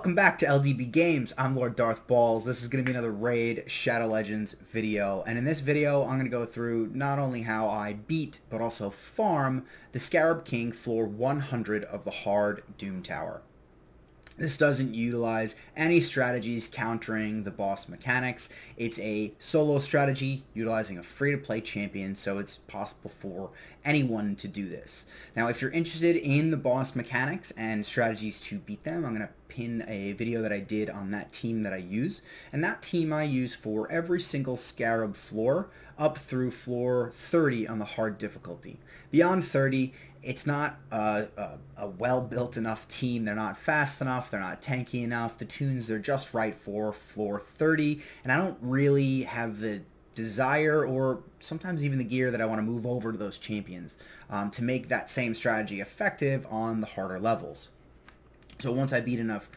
Welcome back to LDB Games. I'm Lord Darth Balls. This is going to be another Raid Shadow Legends video. And in this video, I'm going to go through not only how I beat, but also farm the Scarab King floor 100 of the hard Doom Tower. This doesn't utilize any strategies countering the boss mechanics. It's a solo strategy utilizing a free-to-play champion, so it's possible for anyone to do this. Now, if you're interested in the boss mechanics and strategies to beat them, I'm going to pin a video that I did on that team that I use. And that team I use for every single Scarab floor up through floor 30 on the hard difficulty. Beyond 30, it's not a well-built enough team. They're not fast enough. They're not tanky enough. The tunes are just right for floor 30. And I don't really have the desire or sometimes even the gear that I want to move over to those champions to make that same strategy effective on the harder levels. So once I beat enough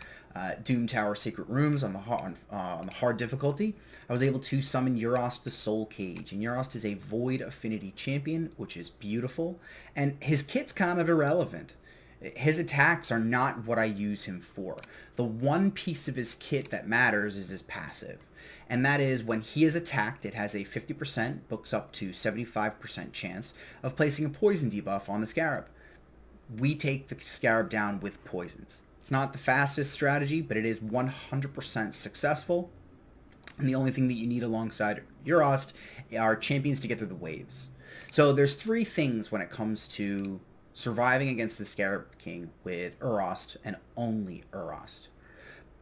Doom Tower secret rooms on the hard difficulty, I was able to summon Urost the Soulcage. And Urost is a void affinity champion, which is beautiful. And his kit's kind of irrelevant. His attacks are not what I use him for. The one piece of his kit that matters is his passive. And that is when he is attacked, it has a 50%, books up to 75% chance of placing a poison debuff on the Scarab. We take the Scarab down with poisons. It's not the fastest strategy, but it is 100% successful. And the only thing that you need alongside Urost are champions to get through the waves. So there's three things when it comes to surviving against the Scarab King with Urost and only Urost.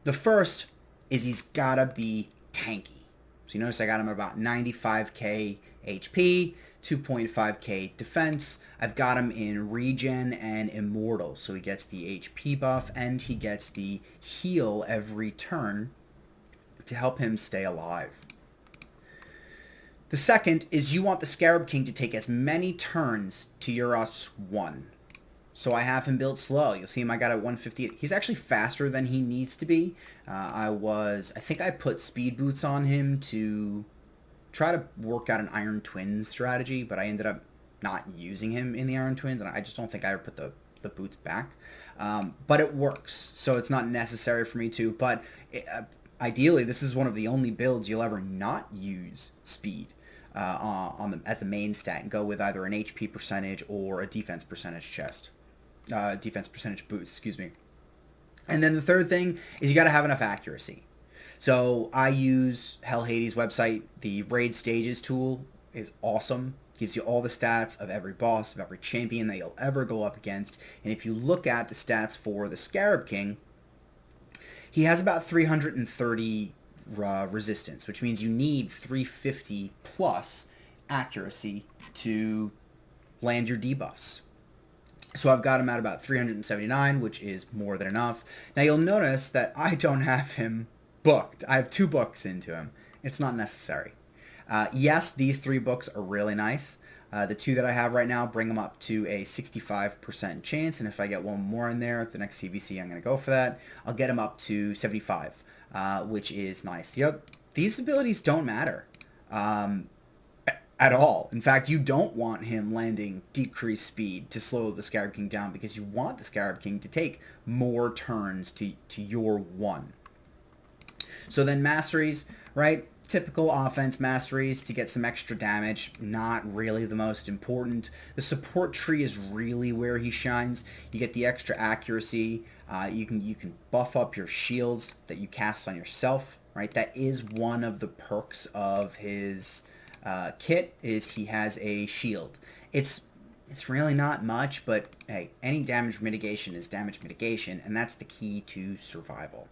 The first is he's gotta be tanky. So you notice I got him at about 95k HP, 2.5k defense. I've got him in regen and immortal, so he gets the HP buff and he gets the heal every turn to help him stay alive. The second is you want the Scarab King to take as many turns to Urost's 1. So I have him built slow. You'll see him, I got at 158. He's actually faster than he needs to be. I think I put speed boots on him to try to work out an Iron Twins strategy, but I ended up not using him in the Iron Twins, and I just don't think I ever put the boots back. But it works, so it's not necessary for me to. But ideally, this is one of the only builds you'll ever not use speed as the main stat and go with either an HP percentage or a defense percentage defense percentage boost, excuse me. And then the third thing is you got to have enough accuracy. So I use Hell Hades' website. The Raid Stages tool is awesome. Gives you all the stats of every boss, of every champion that you'll ever go up against. And if you look at the stats for the Scarab King, he has about 330 resistance, which means you need 350 plus accuracy to land your debuffs. So I've got him at about 379, which is more than enough. Now you'll notice that I don't have him booked. I have 2 books into him. It's not necessary. Yes, these 3 books are really nice. The 2 that I have right now bring them up to a 65% chance, and if I get one more in there at the next CBC, I'm going to go for that. I'll get them up to 75, which is nice. These abilities don't matter at all. In fact, you don't want him landing decreased speed to slow the Scarab King down because you want the Scarab King to take more turns to your 1. So then masteries, right? Typical offense masteries to get some extra damage, not really the most important. The support tree is really where he shines. You get the extra accuracy. You can buff up your shields that you cast on yourself, right? That is one of the perks of his kit, is he has a shield. It's really not much, but hey, any damage mitigation is damage mitigation, and that's the key to survival.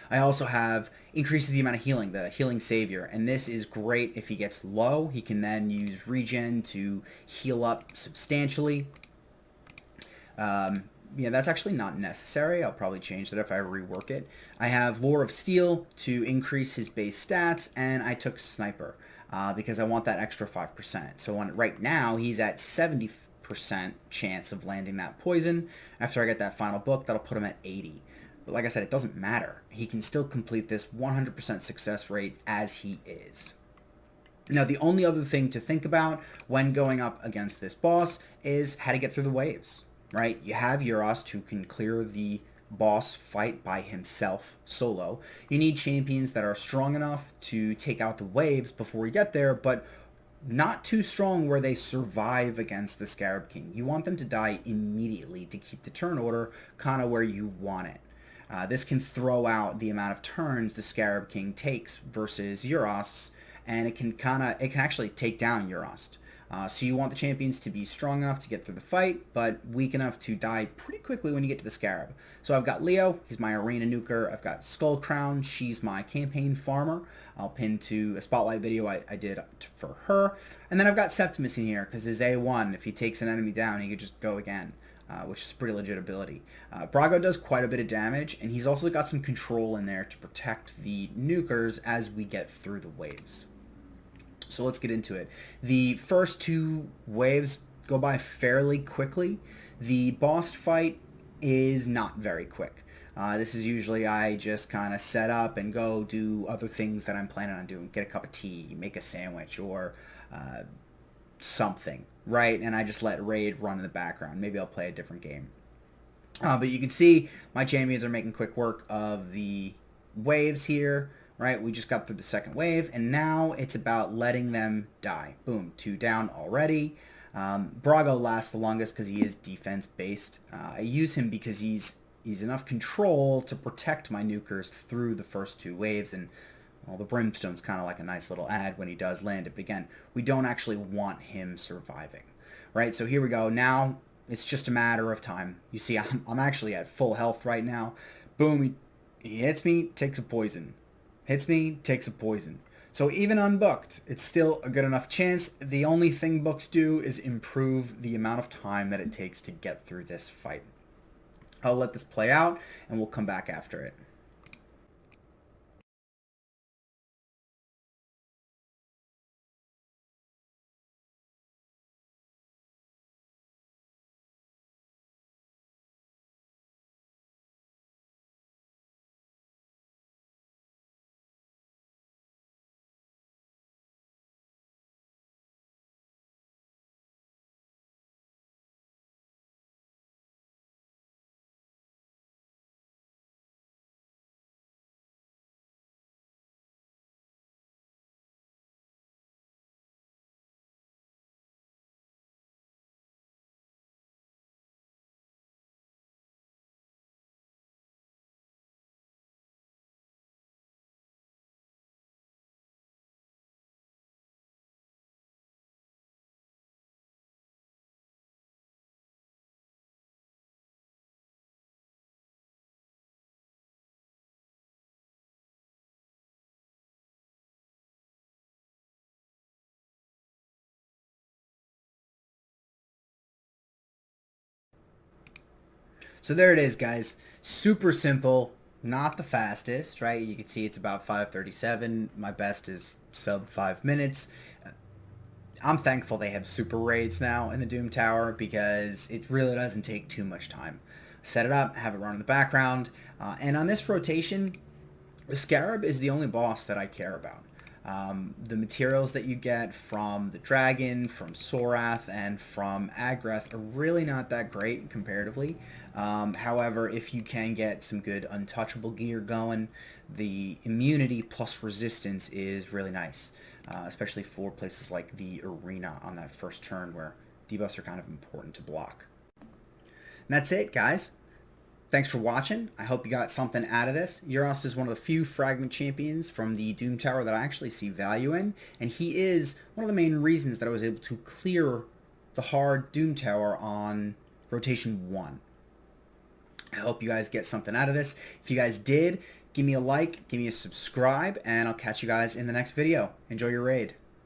I also have increases the amount of healing, the healing savior, and this is great if he gets low. He can then use regen to heal up substantially. Yeah, that's actually not necessary. I'll probably change that if I rework it. I have Lore of Steel to increase his base stats, and I took Sniper because I want that extra 5%. So right now, he's at 70% chance of landing that poison. After I get that final book, that'll put him at 80. But like I said, it doesn't matter. He can still complete this 100% success rate as he is. Now, the only other thing to think about when going up against this boss is how to get through the waves, right? You have Urost who can clear the boss fight by himself solo. You need champions that are strong enough to take out the waves before you get there, but not too strong where they survive against the Scarab King. You want them to die immediately to keep the turn order kind of where you want it. This can throw out the amount of turns the Scarab King takes versus Urost's, and it can actually take down Urost. So you want the champions to be strong enough to get through the fight, but weak enough to die pretty quickly when you get to the Scarab. So I've got Leo, he's my arena nuker. I've got Skull Crown, she's my campaign farmer. I'll pin to a spotlight video I did for her. And then I've got Septimus in here, because his A1, if he takes an enemy down, he could just go again. Which is pretty legit ability. Brago does quite a bit of damage, and he's also got some control in there to protect the nukers as we get through the waves. So let's get into it. The first two waves go by fairly quickly. The boss fight is not very quick. This is usually I just kind of set up and go do other things that I'm planning on doing. Get a cup of tea, make a sandwich, or something, right? And I just let Raid run in the background. Maybe I'll play a different game. But you can see my champions are making quick work of the waves here, right? We just got through the second wave, and now it's about letting them die. Boom, 2 down already. Brago lasts the longest because he is defense-based. I use him because he's enough control to protect my nukers through the first 2 waves, and well, the Brimstone's kind of like a nice little ad when he does land it. But again, we don't actually want him surviving, right? So here we go. Now it's just a matter of time. You see, I'm actually at full health right now. Boom, he hits me, takes a poison. Hits me, takes a poison. So even unbooked, it's still a good enough chance. The only thing books do is improve the amount of time that it takes to get through this fight. I'll let this play out, and we'll come back after it. So there it is, guys. Super simple, not the fastest, right? You can see it's about 5:37. My best is sub 5 minutes. I'm thankful they have super raids now in the Doom Tower because it really doesn't take too much time. Set it up, have it run in the background, and on this rotation, the Scarab is the only boss that I care about. The materials that you get from the Dragon, from Sorath, and from Agreth are really not that great comparatively. However, if you can get some good untouchable gear going, the immunity plus resistance is really nice, especially for places like the arena on that first turn where debuffs are kind of important to block. And that's it, guys. Thanks for watching. I hope you got something out of this. Urost is one of the few fragment champions from the Doom Tower that I actually see value in, and he is one of the main reasons that I was able to clear the hard Doom Tower on rotation 1. I hope you guys get something out of this. If you guys did, give me a like, give me a subscribe, and I'll catch you guys in the next video. Enjoy your raid.